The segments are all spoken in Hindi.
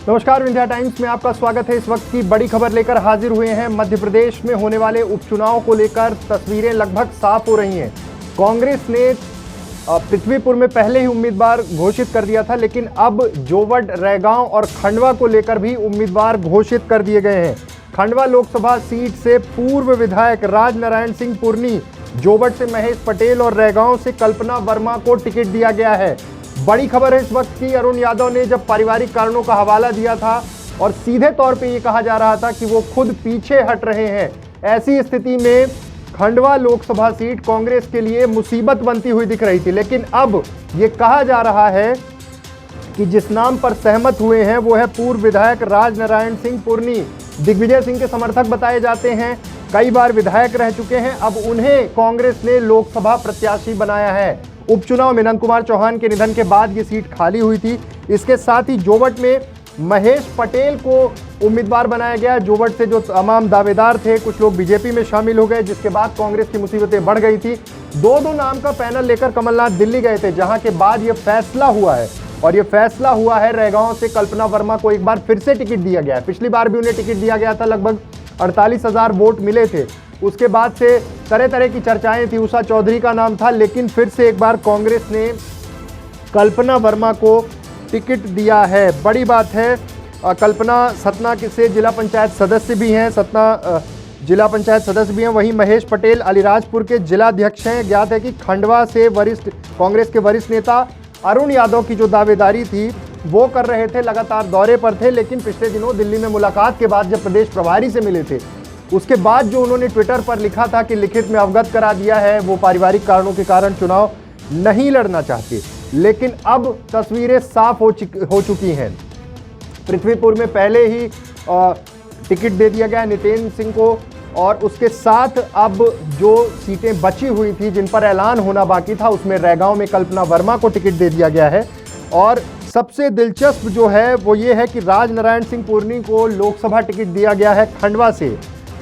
नमस्कार, विंध्या टाइम्स में आपका स्वागत है। इस वक्त की बड़ी खबर लेकर हाजिर हुए हैं। मध्य प्रदेश में होने वाले उपचुनाव को लेकर तस्वीरें लगभग साफ हो रही हैं। कांग्रेस ने पृथ्वीपुर में पहले ही उम्मीदवार घोषित कर दिया था, लेकिन अब जोवट, रैगांव और खंडवा को लेकर भी उम्मीदवार घोषित कर दिए गए हैं। खंडवा लोकसभा सीट से पूर्व विधायक राजनारायण सिंह पुरनी, जोवट से महेश पटेल और रैगांव से कल्पना वर्मा को टिकट दिया गया है। बड़ी खबर है इस वक्त की, अरुण यादव ने जब पारिवारिक कारणों का हवाला दिया था और सीधे तौर पे ये कहा जा रहा था कि वो खुद पीछे हट रहे हैं। ऐसी स्थिति में खंडवा लोकसभा सीट कांग्रेस के लिए मुसीबत बनती हुई दिख रही थी, लेकिन अब ये कहा जा रहा है कि जिस नाम पर सहमत हुए हैं वो है पूर्व विधायक राजनारायण सिंह पुरनी। दिग्विजय सिंह के समर्थक बताए जाते हैं, कई बार विधायक रह चुके हैं, अब उन्हें कांग्रेस ने लोकसभा प्रत्याशी बनाया है। उपचुनाव में नंद कुमार चौहान के निधन के बाद ये सीट खाली हुई थी। इसके साथ ही जोवट में महेश पटेल को उम्मीदवार बनाया गया। जोवट से जो तमाम दावेदार थे, कुछ लोग बीजेपी में शामिल हो गए, जिसके बाद कांग्रेस की मुसीबतें बढ़ गई थी। दो नाम का पैनल लेकर कमलनाथ दिल्ली गए थे, जहां के बाद ये फैसला हुआ है। और ये फैसला हुआ है रैगांव से कल्पना वर्मा को एक बार फिर से टिकट दिया गया है। पिछली बार भी उन्हें टिकट दिया गया था, लगभग 48,000 वोट मिले थे। उसके बाद से तरह तरह की चर्चाएं थी, उषा चौधरी का नाम था, लेकिन फिर से एक बार कांग्रेस ने कल्पना वर्मा को टिकट दिया है। बड़ी बात है, कल्पना सतना से जिला पंचायत सदस्य भी हैं, सतना जिला पंचायत सदस्य भी हैं। वहीं महेश पटेल अलीराजपुर के जिलाध्यक्ष हैं। ज्ञात है कि खंडवा से कांग्रेस के वरिष्ठ नेता अरुण यादव की जो दावेदारी थी वो कर रहे थे, लगातार दौरे पर थे, लेकिन पिछले दिनों दिल्ली में मुलाकात के बाद जब प्रदेश प्रभारी से मिले थे, उसके बाद जो उन्होंने ट्विटर पर लिखा था कि लिखित में अवगत करा दिया है, वो पारिवारिक कारणों के कारण चुनाव नहीं लड़ना चाहते। लेकिन अब तस्वीरें साफ हो चुकी हैं। पृथ्वीपुर में पहले ही टिकट दे दिया गया नितेन सिंह को, और उसके साथ अब जो सीटें बची हुई थी जिन पर ऐलान होना बाकी था, उसमें रैगांव में कल्पना वर्मा को टिकट दे दिया गया है। और सबसे दिलचस्प जो है वो ये है कि राजनारायण सिंह पुरनी को लोकसभा टिकट दिया गया है खंडवा से,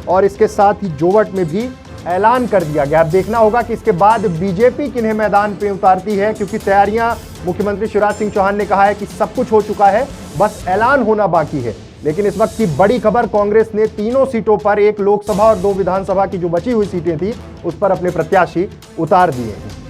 और इसके साथ ही जोवट में भी ऐलान कर दिया गया। अब देखना होगा कि इसके बाद बीजेपी किन्हें मैदान पे उतारती है, क्योंकि तैयारियां मुख्यमंत्री शिवराज सिंह चौहान ने कहा है कि सब कुछ हो चुका है, बस ऐलान होना बाकी है। लेकिन इस वक्त की बड़ी खबर, कांग्रेस ने तीनों सीटों पर, एक लोकसभा और 2 विधानसभा की जो बची हुई सीटें थी, उस पर अपने प्रत्याशी उतार दिए हैं।